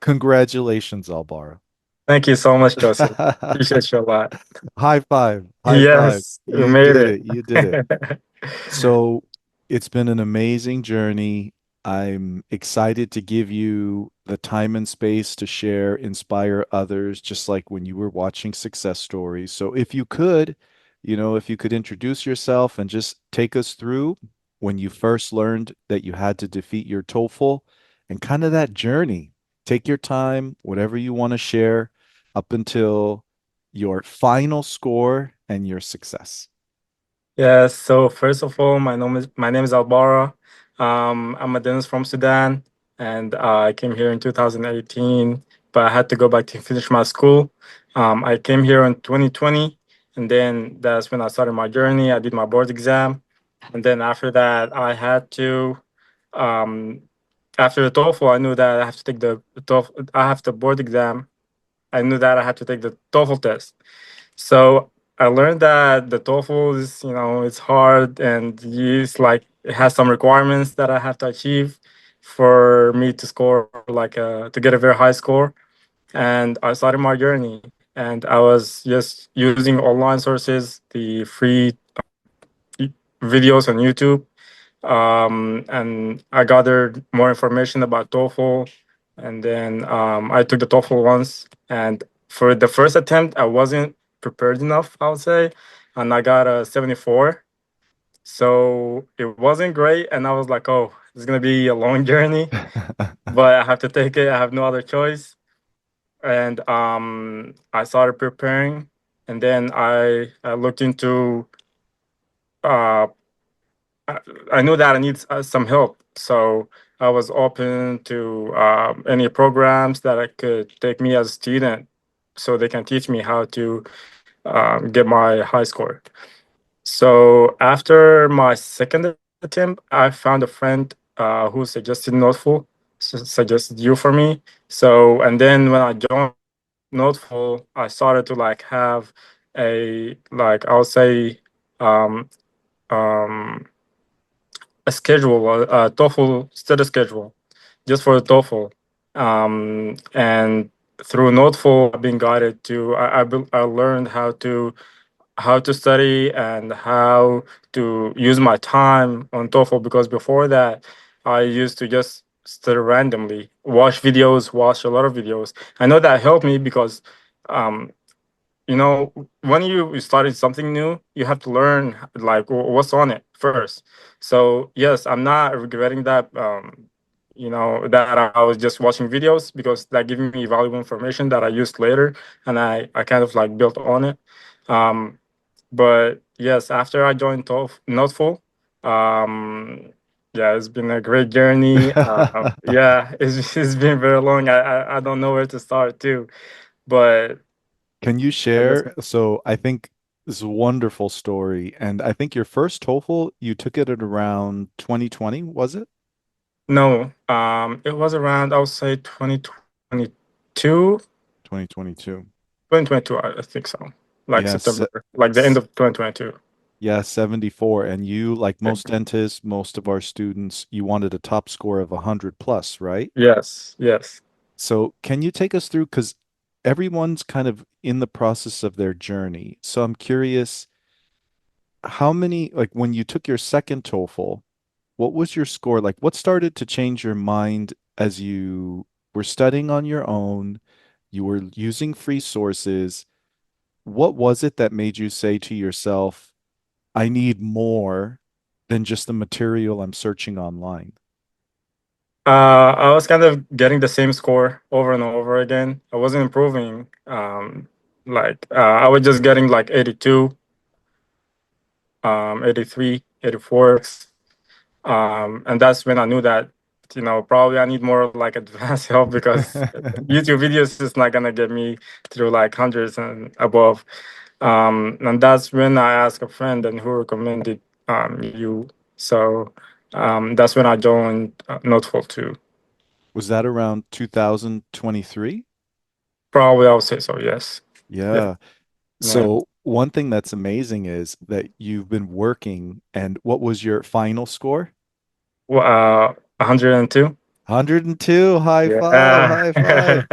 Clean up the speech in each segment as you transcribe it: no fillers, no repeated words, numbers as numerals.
Congratulations, Albarra. Thank you so much, Joseph. Appreciate you a lot. High five. High five. Yes, we You made did it. it. You did it. So it's been an amazing journey. I'm excited to give you the time and space to share, inspire others, just like when you were watching success stories. So if you could, if you could introduce yourself and just take us through when you first learned that you had to defeat your TOEFL and kind of that journey. Take your time, whatever you want to share, up until your final score and your success. Yes, so first of all, my name is Albarra. I'm a dentist from Sudan, and I came here in 2018, but I had to go back to finish my school. I came here in 2020, and then that's when I started my journey. I did my board exam, and then after that, um, after the TOEFL, I knew that I have to take the TOEFL. I have the board exam. I knew that I had to take the TOEFL test. So I learned that the TOEFL is, it's hard and it's like it has some requirements that I have to achieve for me to score to get a very high score. And I started my journey and I was just using online sources, the free videos on YouTube. And I gathered more information about TOEFL. And then I took the TOEFL once. And for the first attempt, I wasn't prepared enough, I would say. And I got a 74. So it wasn't great. And I was like, oh, it's going to be a long journey, but I have to take it. I have no other choice. And I started preparing. And then I looked into uh, I, I knew that I need some help. So I was open to any programs that I could take me as a student so they can teach me how to get my high score. So after my second attempt, I found a friend who suggested NoteFull, suggested you for me. So, and then when I joined NoteFull, I started to like have I'll say, um, um, a schedule, a TOEFL study schedule, just for the TOEFL. And through NoteFull, I've been guided to. I learned how to study and how to use my time on TOEFL because before that, I used to just study randomly, watch a lot of videos. I know that helped me because um, when you started something new, you have to learn like what's on it first. So yes, I'm not regretting that. That I was just watching videos because that gave me valuable information that I used later, and I kind of like built on it. Um, but yes, after I joined NotFull, yeah, it's been a great journey. Yeah, it's been very long. I don't know where to start too, but Can you I guess. share? So I think this is a wonderful story. And I think your first TOEFL, you took it at around 2020, was it? No, it was around, I would say 2022, 2022. 2022, I think so. Like Yes. September, like the end of 2022. Yeah, 74. And you, like most dentists, most of our students, you wanted a top score of 100 plus, right? Yes, yes. So can you take us through? Because everyone's kind of in the process of their journey. So I'm curious, how many, like when you took your second TOEFL, what was your score? Like, what started to change your mind as you were studying on your own? You were using free sources. What was it that made you say to yourself, I need more than just the material I'm searching online? I was kind of getting the same score over and over again. I wasn't improving. I was just getting like 82, 83, 84. And that's when I knew that, probably I need more like advanced help because YouTube videos is not gonna get me through like hundreds and above. And that's when I asked a friend and who recommended you. So that's when I joined NoteFull too. Was that around 2023? Probably I would say so. Yes. Yeah. Yeah. Yeah. So one thing that's amazing is that you've been working, and what was your final score? Well, 102. 102, high five, Yeah. high five.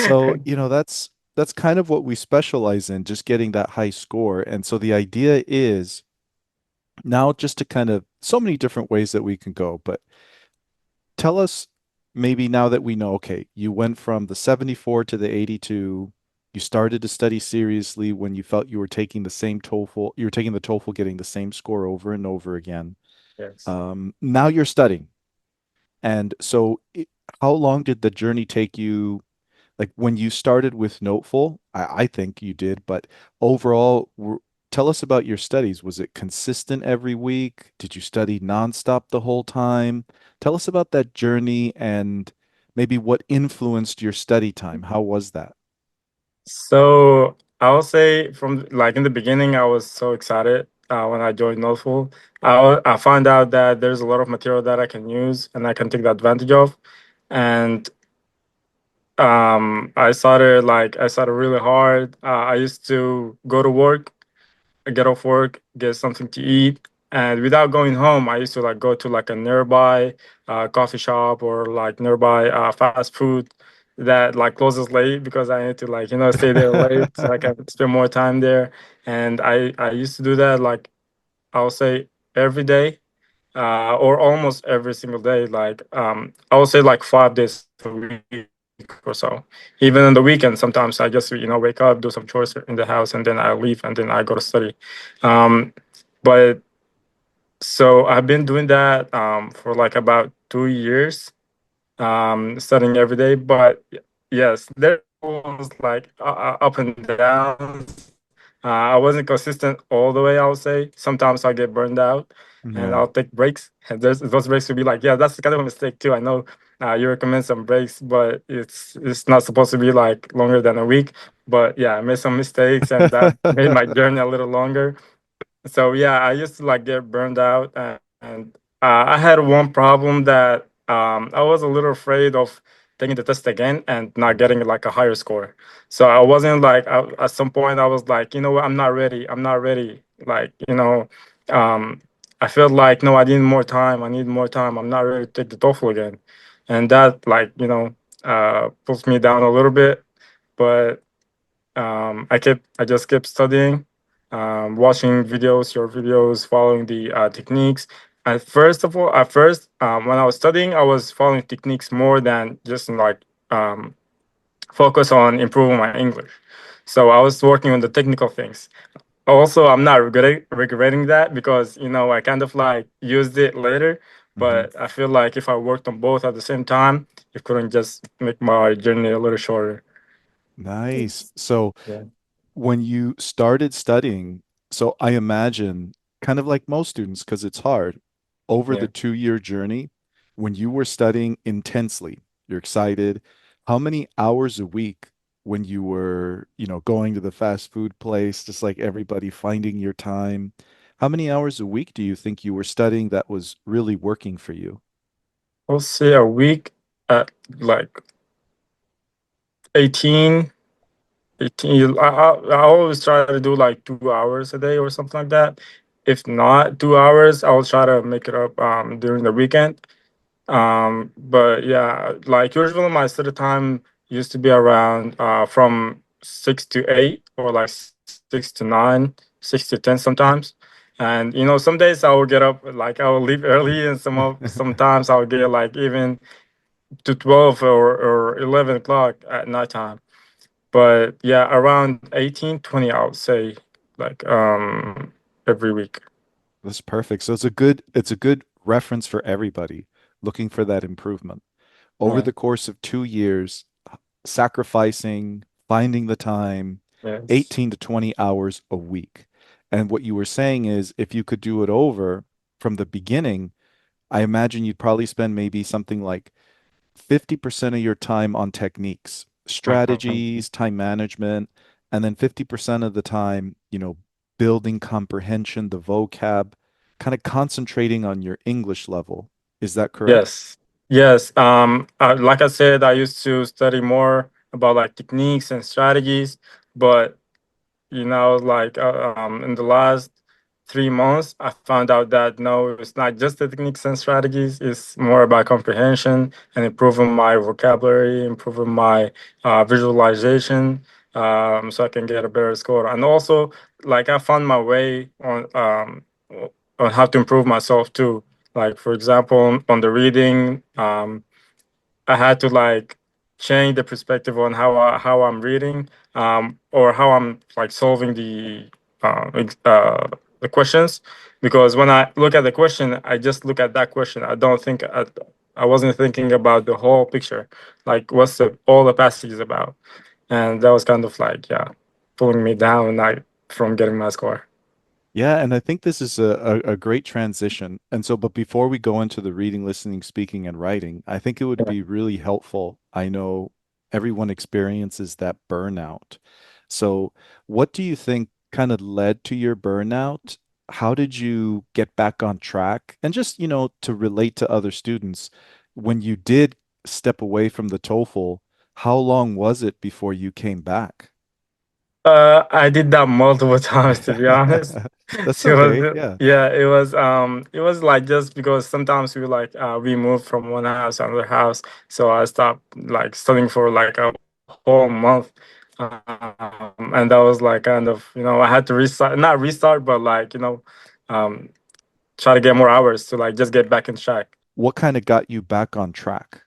So, that's kind of what we specialize in, just getting that high score. And so the idea is now just to kind of so many different ways that we can go, but tell us maybe now that we know, okay, you went from the 74 to the 82. You started to study seriously when you felt you were taking the same TOEFL, you were taking the TOEFL, getting the same score over and over again. Yes. Now you're studying. And so, how long did the journey take you? Like when you started with NoteFull, I think you did, but overall, tell us about your studies. Was it consistent every week? Did you study nonstop the whole time? Tell us about that journey and maybe what influenced your study time. How was that? So I will say from like in the beginning, I was so excited when I joined NoteFull. I found out that there's a lot of material that I can use and I can take the advantage of. And I started really hard. I used to go to work, get off work, get something to eat, and without going home, I used to like go to like a nearby coffee shop or like nearby fast food that like closes late because I need to like stay there late so I can spend more time there. And I used to do that like I'll say every day or almost every single day. Like I would say like 5 days a week or so. Even on the weekend, sometimes I just wake up, do some chores in the house, and then I leave, and then I go to study. Um, but so I've been doing that for like about 2 years, studying every day. But yes, there was like up and downs. I wasn't consistent all the way, I would say. Sometimes I get burned out and Yeah. I'll take breaks. And those breaks will be like, yeah, that's kind of a mistake too. I know you recommend some breaks, but it's not supposed to be like longer than a week. But yeah, I made some mistakes and that made my journey a little longer. So yeah, I used to like get burned out, and I had one problem that I was a little afraid of taking the test again and not getting like a higher score. So I wasn't like at some point I was like, you know what, I'm not ready. I'm not ready. Like um, I felt like no, I need more time. I need more time. I'm not ready to take the TOEFL again, and that like pulls me down a little bit, but I just kept studying, watching videos, your videos, following the techniques. And at first, when I was studying, I was following techniques more than just like um, focus on improving my English. So I was working on the technical things. Also, I'm not regretting that because I kind of like used it later. Hmm. But I feel like if I worked on both at the same time, it couldn't just make my journey a little shorter. Nice. So Yeah. when you started studying, so I imagine kind of like most students, because it's hard, over the Yeah. 2 year journey, when you were studying intensely, you're excited. How many hours a week when you were, going to the fast food place, just like everybody finding your time? How many hours a week do you think you were studying that was really working for you? I'll say a week at like 18, 18. I always try to do like 2 hours a day or something like that. If not 2 hours, I'll try to make it up during the weekend. But yeah, like usually my study time used to be around from 6 to 8 or like 6 to 9, 6 to 10 sometimes. And some days I will get up like I will leave early, and sometimes I'll get like even to 12 or 11 o'clock at nighttime. But yeah, around 18, 20, I would say, like every week. That's perfect. So it's a good reference for everybody looking for that improvement. Over Yeah. the course of 2 years, sacrificing, finding the time, Yes. 18 to 20 hours a week. And what you were saying is if you could do it over from the beginning, I imagine you'd probably spend maybe something like 50% of your time on techniques, Mhm. strategies, time management, and then 50% of the time, building comprehension, the vocab, kind of concentrating on your English level. Is that correct? Yes. Yes. Like I said, I used to study more about like techniques and strategies, but like in the last 3 months, I found out that no, it's not just the techniques and strategies. It's more about comprehension and improving my vocabulary, improving my visualization, so I can get a better score. And also, like I found my way on how to improve myself too. Like for example, on the reading, I had to like change the perspective on how I'm reading, or how I'm like solving the questions. Because when I look at the question, I just look at that question. I wasn't thinking about the whole picture, like what's all the passages about, and that was kind of like yeah, pulling me down like from getting my score. Yeah, and I think this is a great transition. And so, but before we go into the reading, listening, speaking, and writing, I think it would Yeah. be really helpful. I know everyone experiences that burnout. So, what do you think kind of led to your burnout? How did you get back on track? And just, to relate to other students, when you did step away from the TOEFL, how long was it before you came back? I did that multiple times to be honest. That's It okay. was Yeah. yeah, it was like just because sometimes we moved from one house to another house, so I stopped like studying for like a whole month. And that was like kind of, I had to restart, not restart, but like, um try to get more hours to like just get back in track. What kind of got you back on track?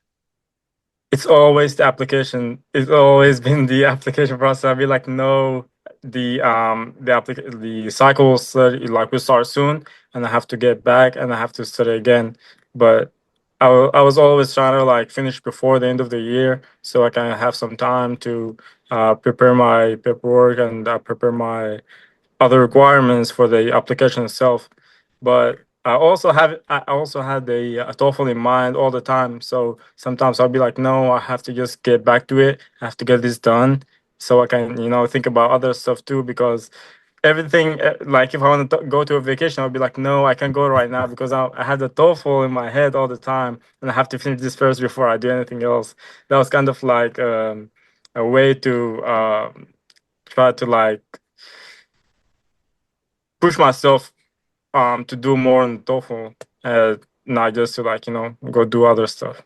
It's always the application. It's always been the application process. I'll be like, no, the cycle will like we start soon, and I have to get back and I have to study again. But I was always trying to like finish before the end of the year so I can have some time to prepare my paperwork and prepare my other requirements for the application itself. But I also had a TOEFL in mind all the time. So sometimes I'll be like, no, I have to just get back to it. I have to get this done so I can, think about other stuff too. Because everything, like if I want to go to a vacation, I'll be like, no, I can't go right now because I have the TOEFL in my head all the time, and I have to finish this first before I do anything else. That was kind of like a way to try to like push myself to do more on TOEFL, not just to like go do other stuff.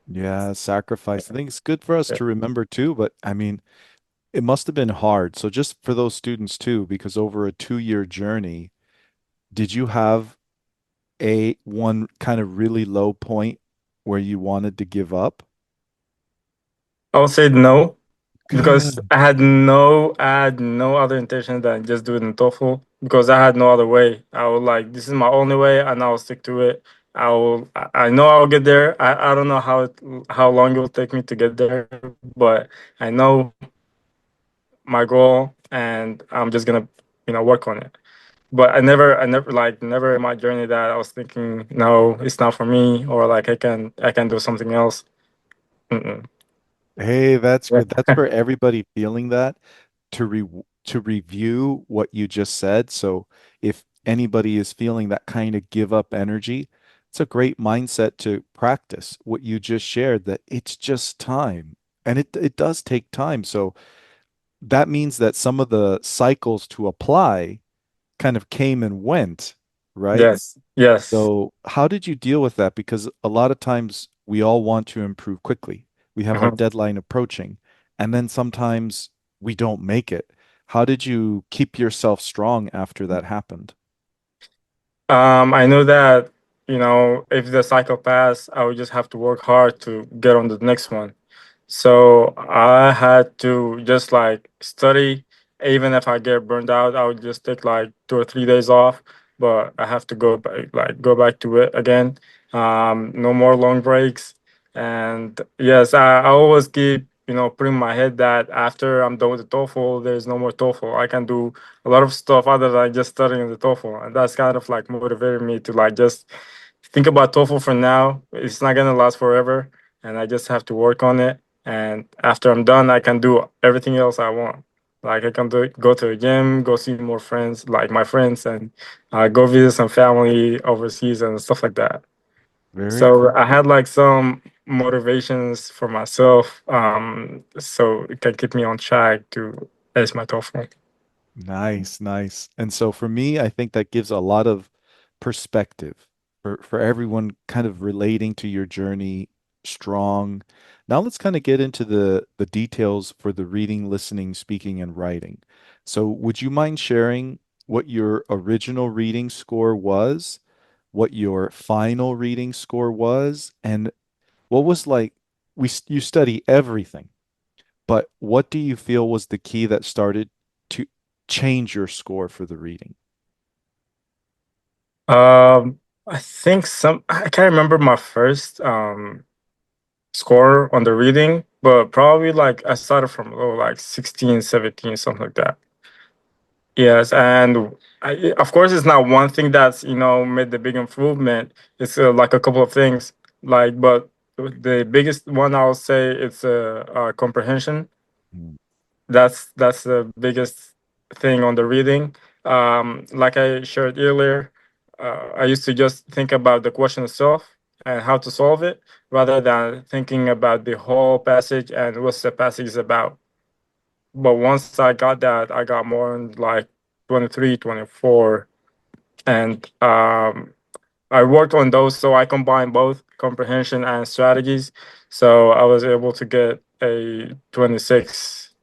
Yeah, sacrifice. I think it's good for us Yeah. to remember too, but I mean, it must have been hard. So just for those students too, because over a 2-year journey, did you have a one kind of really low point where you wanted to give up? I would say no because Good. I had no other intention than just doing the TOEFL because I had no other way. I was like, this is my only way, and I'll stick to it. I know I'll get there. I don't know how long it will take me to get there, but I know my goal, and I'm just gonna work on it. But never in my journey that I was thinking, no, it's not for me, or like I can do something else. Mm-mm. Hey, that's Yeah. good. That's for everybody feeling that to review what you just said. So if anybody is feeling that kind of give up energy, it's a great mindset to practice what you just shared, that it's just time. And it does take time. So that means that some of the cycles to apply kind of came and went, right? Yes, yes. So, how did you deal with that? Because a lot of times we all want to improve quickly. We have our Mhm. deadline approaching, and then sometimes we don't make it. How did you keep yourself strong after that happened? I know that if the cycle passed, I would just have to work hard to get on the next one. So I had to just like study. Even if I get burned out, I would just take like 2 or 3 days off. But I have to go back to it again. No more long breaks. And yes, I always keep putting in my head that after I'm done with the TOEFL, there's no more TOEFL. I can do a lot of stuff other than just studying the TOEFL, and that's kind of like motivated me to like just think about TOEFL for now. It's not gonna last forever, and I just have to work on it. And after I'm done, I can do everything else I want. Like I can go to the gym, go see more friends, like my friends, and go visit some family overseas and stuff like that. Very So cool. I had like some motivations for myself, so it can keep me on track to ace my TOEFL. Nice, nice. And so for me, I think that gives a lot of perspective for everyone kind of relating to your journey strong. Now let's kind of get into the details for the reading, listening, speaking, and writing. So would you mind sharing what your original reading score was, what your final reading score was, and what was like you study everything. But what do you feel was the key that started to change your score for the reading? I think I can't remember my first score on the reading, but probably like I started from like 16, 17, something like that. Yes, and of course, it's not one thing that's made the big improvement. It's like a couple of things. But the biggest one I'll say it's comprehension. Mm. That's the biggest thing on the reading. Like I shared earlier, I used to just think about the question itself and how to solve it, rather than thinking about the whole passage and what's the passage is about. But once I got that, I got more in like 23, 24, and I worked on those. So I combined both comprehension and strategies. So I was able to get a 26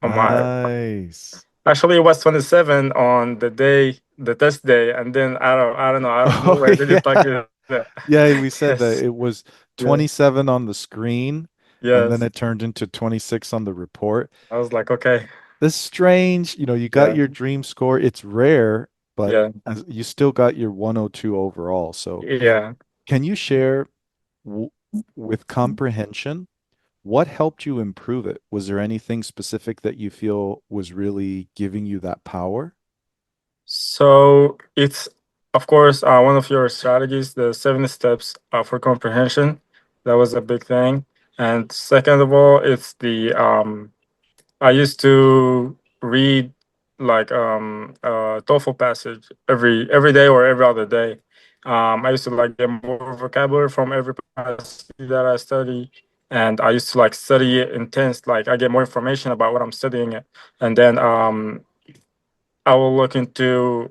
on my. Nice. Actually, it was 27 on the test day, and then I don't know, out of Oh, nowhere, they just yeah. plugged it in. Yeah, we said that Yes, it was yes, 27 on the screen and then yes. it turned into 26 on the report. I was like, okay, This strange, you got yeah, your dream score. It's rare, but yeah, you still got your 102 overall. So, yeah. can you share w with comprehension? What helped you improve it? Was there anything specific that you feel was really giving you that power? So it's, of course, one of your strategies, the 7 steps for comprehension. That was a big thing. And second of all, it's the I used to read like TOEFL passage every day or every other day. I used to like get more vocabulary from every passage that I study, and I used to like study it intense. Like I get more information about what I'm studying, and then I will look into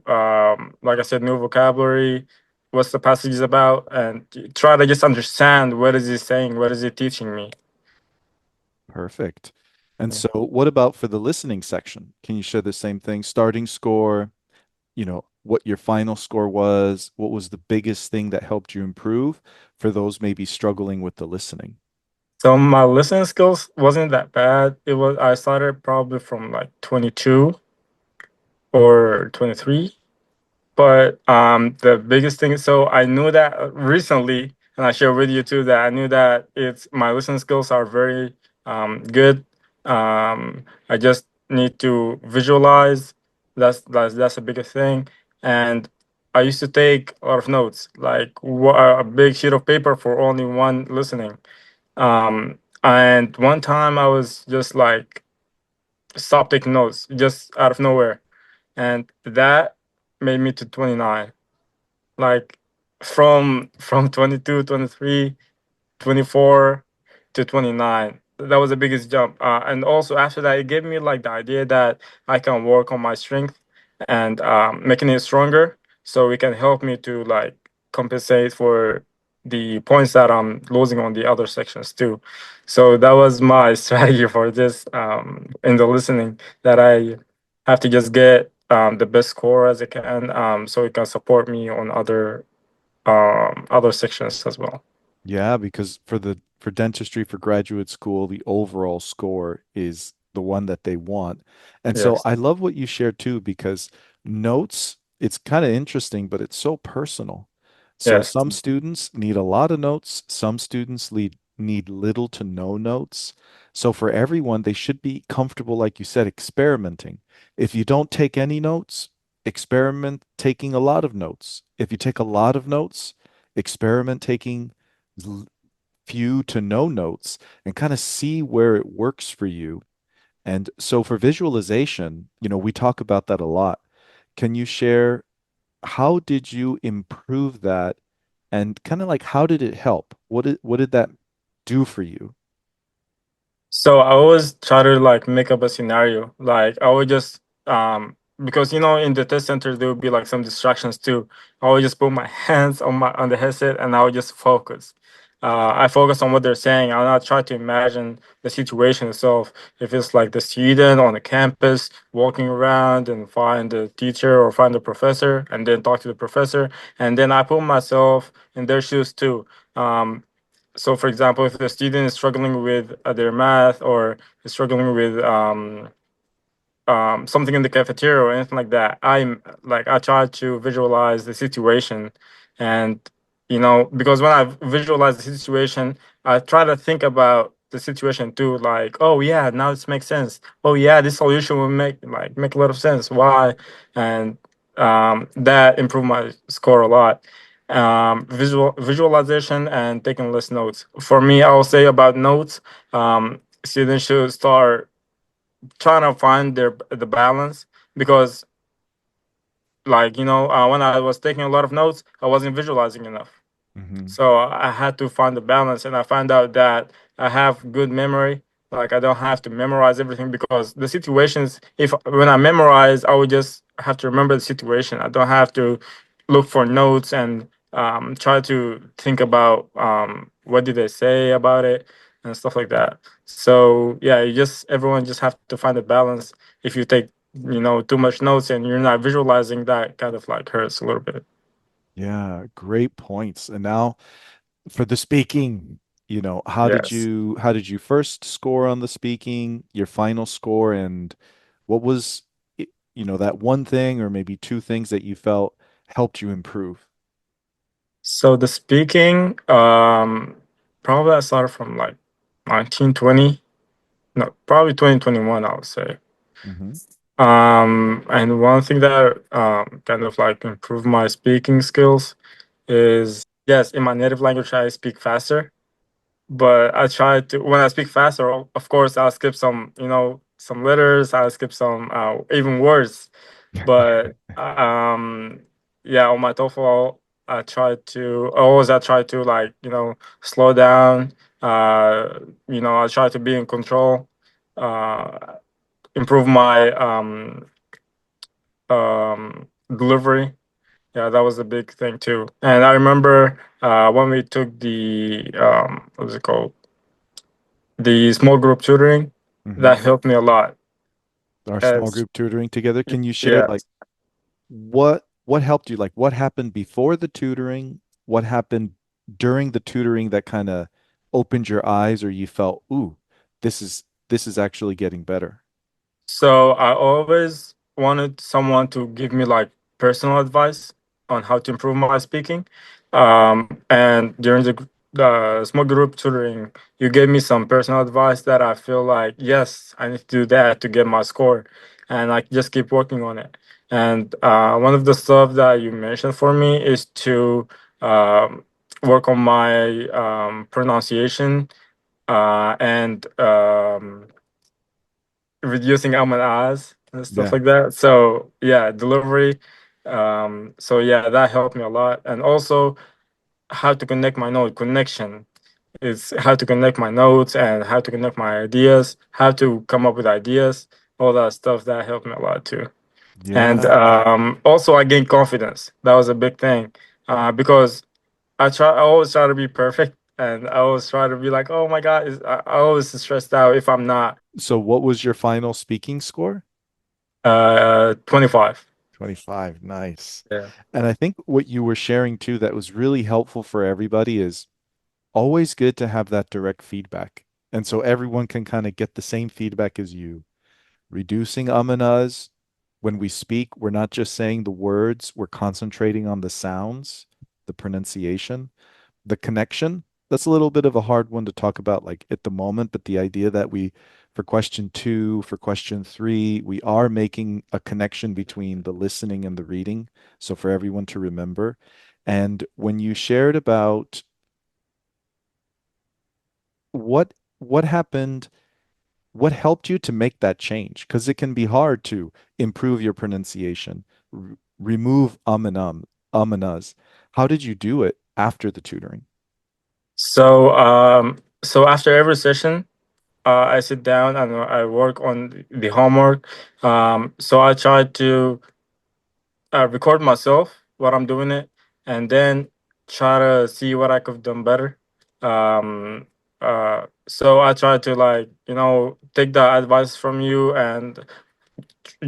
like I said, new vocabulary, what's the passage is about, and try to just understand what is he saying, what is he teaching me. Perfect. And Yeah. so, what about for the listening section? Can you share the same thing? Starting score, what your final score was, what was the biggest thing that helped you improve for those maybe struggling with the listening? So my listening skills wasn't that bad. It was I started probably from like 22 or 23. But the biggest thing, so I knew that recently, and I share with you too, that I knew that it's my listening skills are very good. I just need to visualize. That's the biggest thing. And I used to take a lot of notes, like a big sheet of paper for only one listening. And one time I was just like stop taking notes just out of nowhere, and that made me to 29, like from 22, 23, 24 to 29. That was the biggest jump. And also after that, it gave me like the idea that I can work on my strength and making it stronger, so it can help me to like compensate for the points that I'm losing on the other sections too. So that was my strategy for this in the listening, that I have to just get the best score as I can, so it can support me on other sections as well. Yeah, because for dentistry for graduate school, the overall score is the one that they want. And so Yes. I love what you shared too, because notes, it's kind of interesting, but it's so personal. So Yes. some students need a lot of notes, some students need little to no notes. So for everyone, they should be comfortable, like you said, experimenting. If you don't take any notes, experiment taking a lot of notes. If you take a lot of notes, experiment taking few to no notes and kind of see where it works for you. And so for visualization, we talk about that a lot. Can you share how did you improve that and kind of like how did it help? What did that do for you? So I always try to like make up a scenario. Like I would just because in the test center there would be like some distractions too. I would just put my hands on the headset and I would just focus. I focus on what they're saying. I'll not try to imagine the situation itself. If it's like the student on the campus walking around and find the teacher or find the professor and then talk to the professor, and then I put myself in their shoes too. Um, so, for example, if the student is struggling with their math or is struggling with something in the cafeteria or anything like that, I try to visualize the situation, and because when I visualize the situation, I try to think about the situation too. Like, oh yeah, now this makes sense. Oh yeah, this solution will make a lot of sense. Why? And that improved my score a lot. Visualization and taking less notes. For me, I will say about notes. Students should start trying to find the balance, because when I was taking a lot of notes, I wasn't visualizing enough. Hmm. So I had to find the balance, and I found out that I have good memory. Like, I don't have to memorize everything, because the situations, if when I memorize, I would just have to remember the situation. I don't have to look for notes and try to think about what did they say about it and stuff like that. So yeah, everyone just have to find a balance. If you take too much notes and you're not visualizing, that kind of like hurts a little bit. Yeah, great points. And now for the speaking, Yes. how did you first score on the speaking, your final score, and what was that one thing or maybe two things that you felt helped you improve? So the speaking, probably I started from like 1920, no, probably 2021, I would say. Hmm. And one thing that kind of like improved my speaking skills is, yes, in my native language I speak faster, but I try to, when I speak faster, of course I'll skip some letters, I'll skip some even words. But yeah, on my TOEFL, I try to like slow down. I try to be in control, uh, improve my delivery. Yeah, that was a big thing too. And I remember when we took the what is it called, the small group tutoring, Hmm. that helped me a lot. Our small As group tutoring together. Can you share Yeah. like what helped you? Like what happened before the tutoring? What happened during the tutoring that kind of opened your eyes or you felt, ooh, this is actually getting better? So I always wanted someone to give me like personal advice on how to improve my speaking. And during the small group tutoring, you gave me some personal advice that I feel like, yes, I need to do that to get my score. And I just keep working on it. And one of the stuff that you mentioned for me is to um, work on my pronunciation and reducing out my eyes and stuff Yeah. like that. So yeah, delivery. So yeah, that helped me a lot. And also how to connect my note connection is how to connect my notes and how to connect my ideas, how to come up with ideas, all that stuff that helped me a lot too. And Yeah. also I gained confidence. That was a big thing because I always try to be perfect. And I always try to be like, oh my God, I always stressed out if I'm not So what was your final speaking score? 25. 25. Nice. Yeah. And I think what you were sharing too that was really helpful for everybody is always good to have that direct feedback. And so everyone can kind of get the same feedback as you. Reducing and uhs. When we speak, we're not just saying the words, we're concentrating on the sounds, the pronunciation, the connection. That's a little bit of a hard one to talk about like at the moment, but the idea that for question two, for question three, we are making a connection between the listening and the reading. So for everyone to remember. And when you shared about what what happened, what helped you to make that change? Because it can be hard to improve your pronunciation, remove and uhs. How did you do it after the tutoring? So after every session, I sit down and I work on the homework. So I try to record myself what I'm doing it, and then try to see what I could have done better. Um, so I try to like take the advice from you and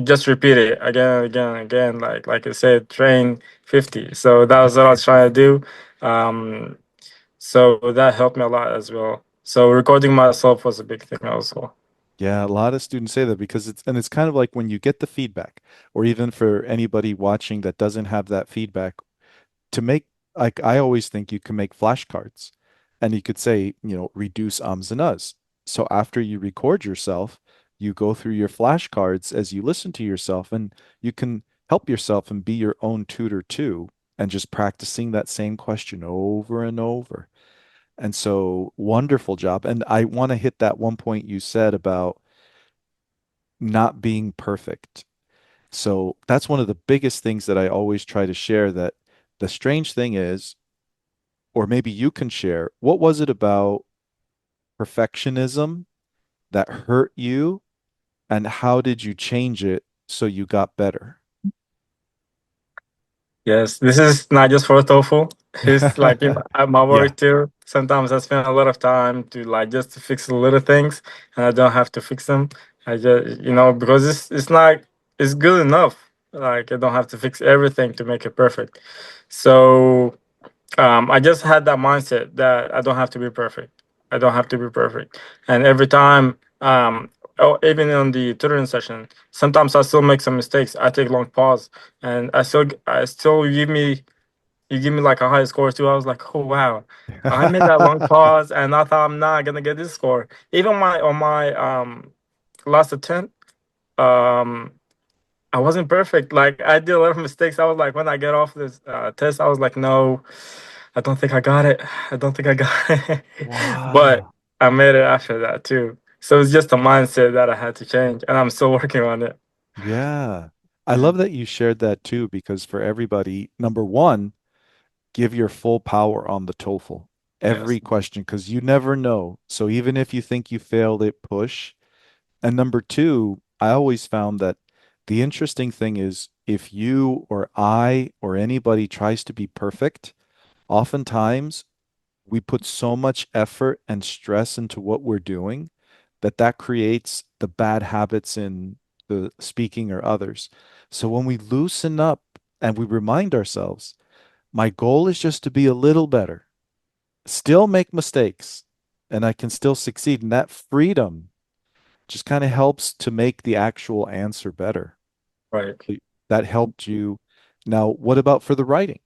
just repeat it again and again and again. Like I said, train 50. So that was what I was trying to do. Um, so that helped me a lot as well. So recording myself was a big thing also. Yeah, a lot of students say that because it's kind of like when you get the feedback, or even for anybody watching that doesn't have that feedback, to make, like, I always think you can make flashcards and you could say, reduce ums and uhs. So after you record yourself, you go through your flashcards as you listen to yourself, and you can help yourself and be your own tutor too, and just practicing that same question over and over. And so, wonderful job. And I want to hit that one point you said about not being perfect. So that's one of the biggest things that I always try to share, that the strange thing is, or maybe you can share, what was it about perfectionism that hurt you, and how did you change it so you got better? Yes, this is not just for TOEFL. It's like at my Yeah. work too. Sometimes I spend a lot of time to like just to fix the little things, and I don't have to fix them. I just because it's not it's good enough. Like I don't have to fix everything to make it perfect. So I just had that mindset that I don't have to be perfect. I don't have to be perfect. And every time, even on the tutoring session, sometimes I still make some mistakes. I take long pause, and I still you give me like a high score too. I was like, oh wow, I made that long pause, and I thought I'm not gonna get this score. Even my on my last attempt, um, I wasn't perfect. Like I did a lot of mistakes. I was like, when I get off this test, I was like, no, I don't think I got it. I don't think I got it. But Wow. I made it after that too. So it's just a mindset that I had to change, and I'm still working on it. Yeah. I love Mm. that you shared that too, because for everybody, number one, give your full power on the TOEFL. Yes, Every question, because you never know. So even if you think you failed it, push. And number two, I always found that the interesting thing is, if you or I or anybody tries to be perfect, oftentimes we put so much effort and stress into what we're doing that that creates the bad habits in the speaking or others. So when we loosen up and we remind ourselves, my goal is just to be a little better, still make mistakes, and I can still succeed. And that freedom just kind of helps to make the actual answer better. right. That helped you. Now, what about for the writing?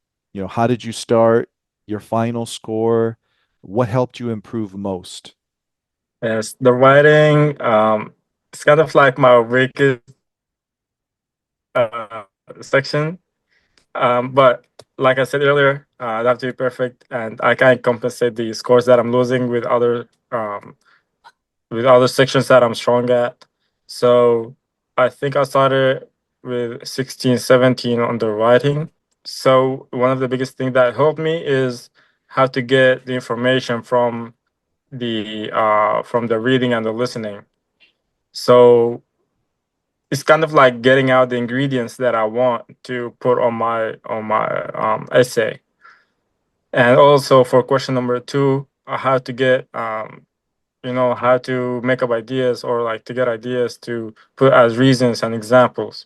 How did you start, your final score? What helped you improve most? Yes, the writing, it's kind of like my weakest section. But like I said earlier, I have to be perfect, and I can't compensate the scores that I'm losing with other sections that I'm strong at. So I think I started with 16, 17 on the writing. So one of the biggest things that helped me is how to get the information from the reading and the listening. So it's kind of like getting out the ingredients that I want to put on my essay. And also for question number two, I had to get how to make up ideas or like to get ideas to put as reasons and examples.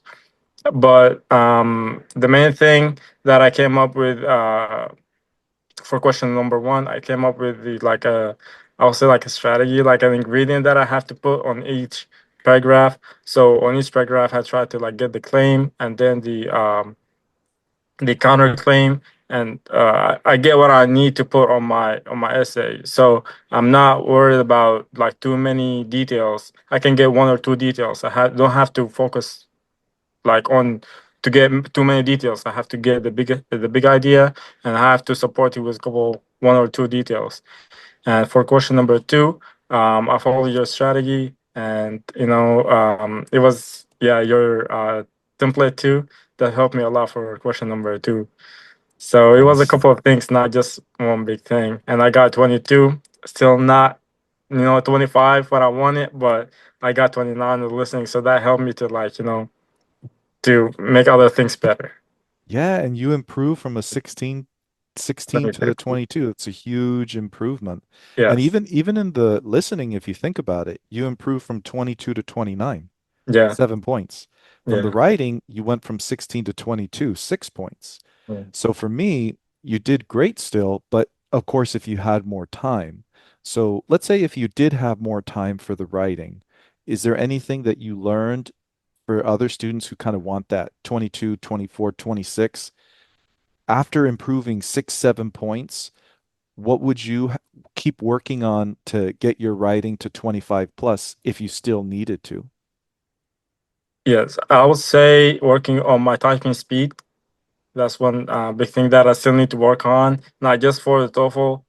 But the main thing that I came up with for question number one, I came up with I would say like a strategy, like an ingredient that I have to put on each paragraph. So on each paragraph, I try to like get the claim and then the counterclaim, and I get what I need to put on my essay. So I'm not worried about like too many details. I can get one or two details. Don't have to focus like on to get too many details. I have to get the big idea, and I have to support it with a couple one or two details. And for question number two, I followed your strategy, and it was your template too that helped me a lot for question number two. So it was a Nice. couple of things, not just one big thing. And I got 22. Still not 25 when I wanted, but I got 29 with listening, so that helped me to like, to make other things better. Yeah, and you improve from a 16 to a 22. 22. It's a huge improvement. And Yes. even in the listening, if you think about it, you improve from 22 to 29, Yeah. 7 points. From the Yeah. writing, you went from 16 to 22, 6 points. Yeah. So for me, you did great still, but of course, if you had more time. So let's say if you did have more time for the writing, is there anything that you learned for other students who kind of want that 22, 24, 26? After improving 6, 7 points, what would you keep working on to get your writing to 25 plus if you still needed to? Yes. I would say working on my typing speed. That's one big thing that I still need to work on, not just for the TOEFL,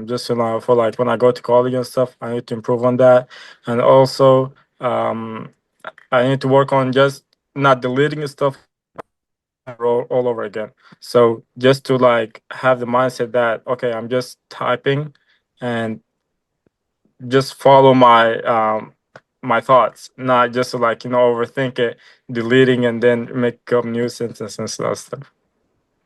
just for like when I go to college and stuff. I need to improve on that, and also I need to work on just not deleting stuff all over again. So just to like have the mindset that okay, I'm just typing, and just follow my thoughts, not just to like overthink it, deleting and then make up new sentences and stuff.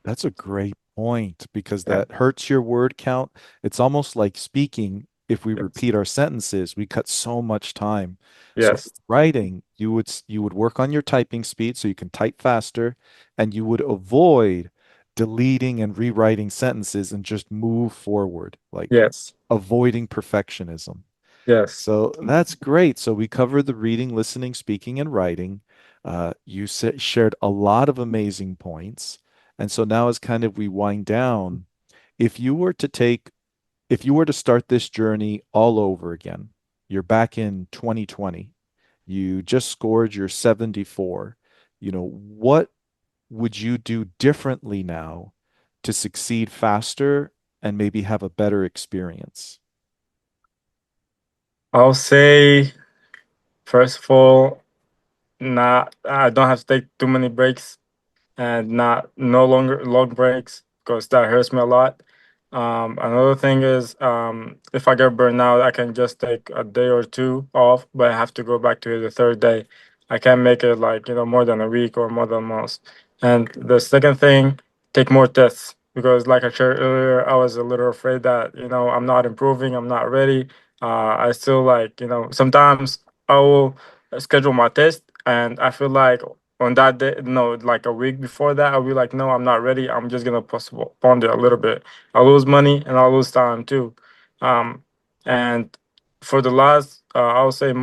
That's a great point because Yeah. that hurts your word count. It's almost like speaking. If we Yes. repeat our sentences, we cut so much time. So Yes. with writing, you would work on your typing speed so you can type faster, and you would avoid deleting and rewriting sentences and just move forward, like Yes. avoiding perfectionism. Yes. So that's great. So we covered the reading, listening, speaking, and writing. You shared a lot of amazing points. And so now, as kind of we wind down, if you were to take, if you were to start this journey all over again, you're back in 2020, you just scored your 74. What would you do differently now to succeed faster and maybe have a better experience? I'll say first of all, not I don't have to take too many breaks and not no longer long breaks because that hurts me a lot. Another thing is if I get burned out, I can just take a day or two off, but I have to go back to it the third day. I can't make it like more than a week or more than a month. And the second thing, take more tests because like I shared earlier, I was a little afraid that I'm not improving, I'm not ready. I still like sometimes I will schedule my test and I feel like on that day, no, like a week before that, I'll be like, no, I'm not ready. I'm just gonna postpone it a little bit. I'll lose money and I'll lose time too. Um, and for the last, I would say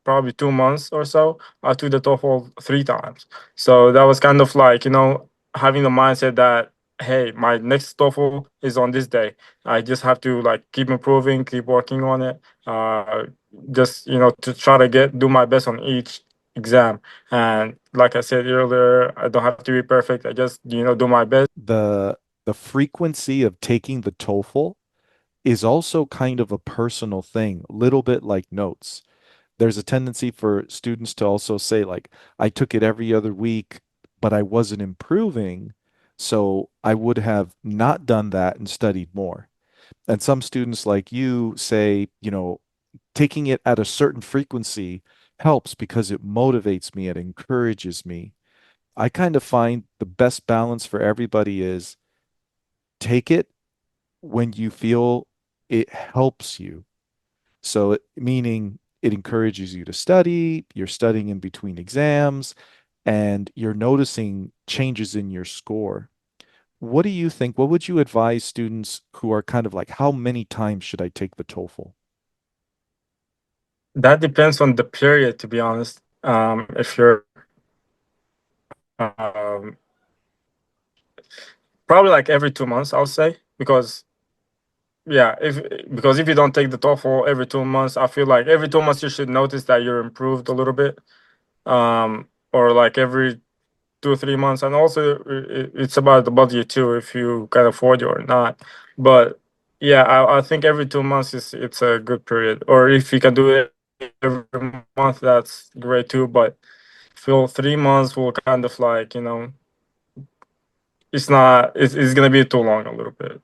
probably 2 months or so, I took the TOEFL 3 times. So that was kind of like, having the mindset that, hey, my next TOEFL is on this day. I just have to like keep improving, keep working on it. Just, to try to do my best on each exam. And like I said earlier, I don't have to be perfect. I just, do my best. The frequency of taking the TOEFL is also kind of a personal thing, a little bit like notes. There's a tendency for students to also say, like, I took it every other week, but I wasn't improving. So I would have not done that and studied more. And some students like you say, taking it at a certain frequency helps because it motivates me, it encourages me. I kind of find the best balance for everybody is take it when you feel it helps you. So, meaning it encourages you to study, you're studying in between exams, and you're noticing changes in your score. What do you think? What would you advise students who are kind of like, how many times should I take the TOEFL? That depends on the period, to be honest. If you're um, probably like every 2 months, I'll say, because yeah, if you don't take the TOEFL every 2 months, I feel like every 2 months you should notice that you're improved a little bit. Or like every 2 or 3 months, and also it's about the budget too, if you can afford it or not. But yeah, I think every 2 months it's a good period, or if you can do it every month, that's great too. But feel 3 months will kind of like it's not it's gonna be too long a little bit.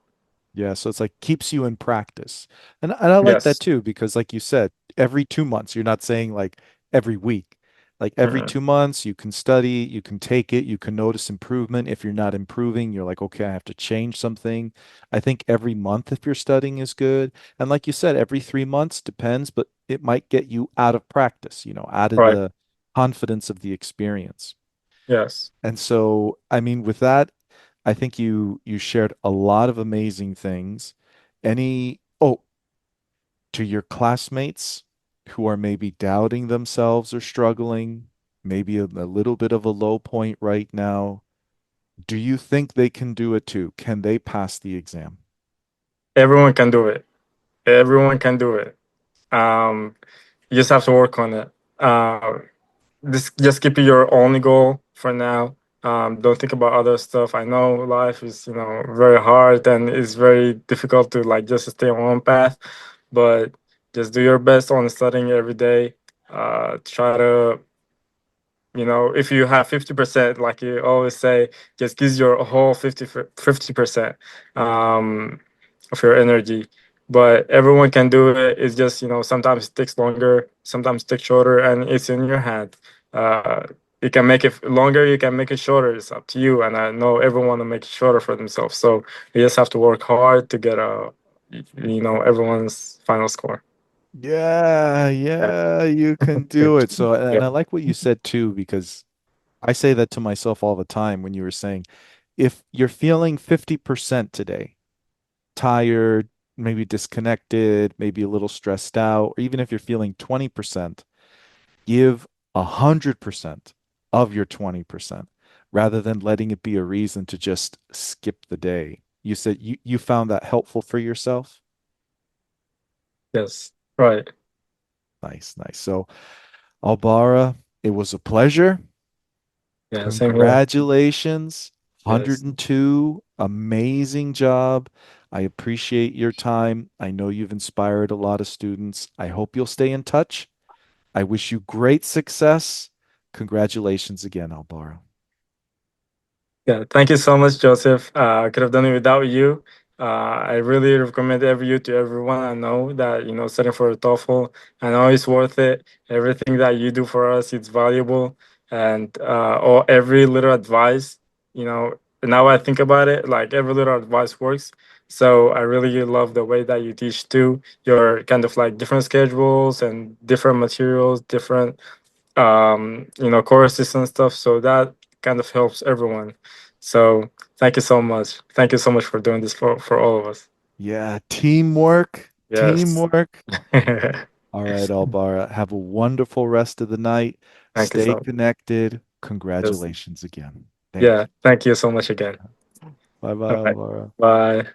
Yeah, so it's like keeps you in practice. And I like that Yes. too because like you said, every 2 months, you're not saying like every week. Like every Mhm. 2 months, you can study, you can take it, you can notice improvement. If you're not improving, you're like, okay, I have to change something. I think every month if you're studying is good. And like you said, every 3 months depends, but it might get you out of practice, out of Right. the confidence of the experience. Yes. And so, I mean, with that, I think you shared a lot of amazing things. To your classmates who are maybe doubting themselves or struggling, maybe a little bit of a low point right now, do you think they can do it too? Can they pass the exam? Everyone can do it. Everyone can do it. Um, you just have to work on it. Just keep it your only goal for now. Don't think about other stuff. I know life is, very hard and it's very difficult to like just stay on one path, but just do your best on studying every day. Try to, if you have 50%, like you always say, just use your whole 50% um, of your energy. But everyone can do it. It's just, sometimes it takes longer, sometimes it takes shorter, and it's in your hand. Uh, you can make it longer, you can make it shorter. It's up to you. And I know everyone want to make it shorter for themselves. So you just have to work hard to get everyone's final score. Yeah, Yeah. yeah, you can do it. So, Yeah. and I like what you said too, because I say that to myself all the time when you were saying, if you're feeling 50% today, tired, maybe disconnected, maybe a little stressed out, or even if you're feeling 20%, give 100% of your 20% rather than letting it be a reason to just skip the day. You said you found that helpful for yourself? Yes. Right. Nice, nice. So, Albarra, it was a pleasure. Yeah. Same here. Congratulations. Yes. 102. Amazing job. I appreciate your time. I know you've inspired a lot of students. I hope you'll stay in touch. I wish you great success. Congratulations again, Albarra. Yeah, thank you so much, Joseph. I could have done it without you. I really recommend you to everyone. I know that studying for a TOEFL. I know it's worth it. Everything that you do for us, it's valuable, and or every little advice. Now I think about it, like every little advice works. So I really love the way that you teach too. Your kind of like different schedules and different materials, different courses and stuff. So that kind of helps everyone. So thank you so much. Thank you so much for doing this for all of us. Yeah, teamwork, Yes. teamwork. Thank All right, Albarra. Have a wonderful rest of the night. you Stay so. connected. Yes. Congratulations again. Thank Yeah. you. Thank you so much again. Bye bye, All right. Alvaro. Bye.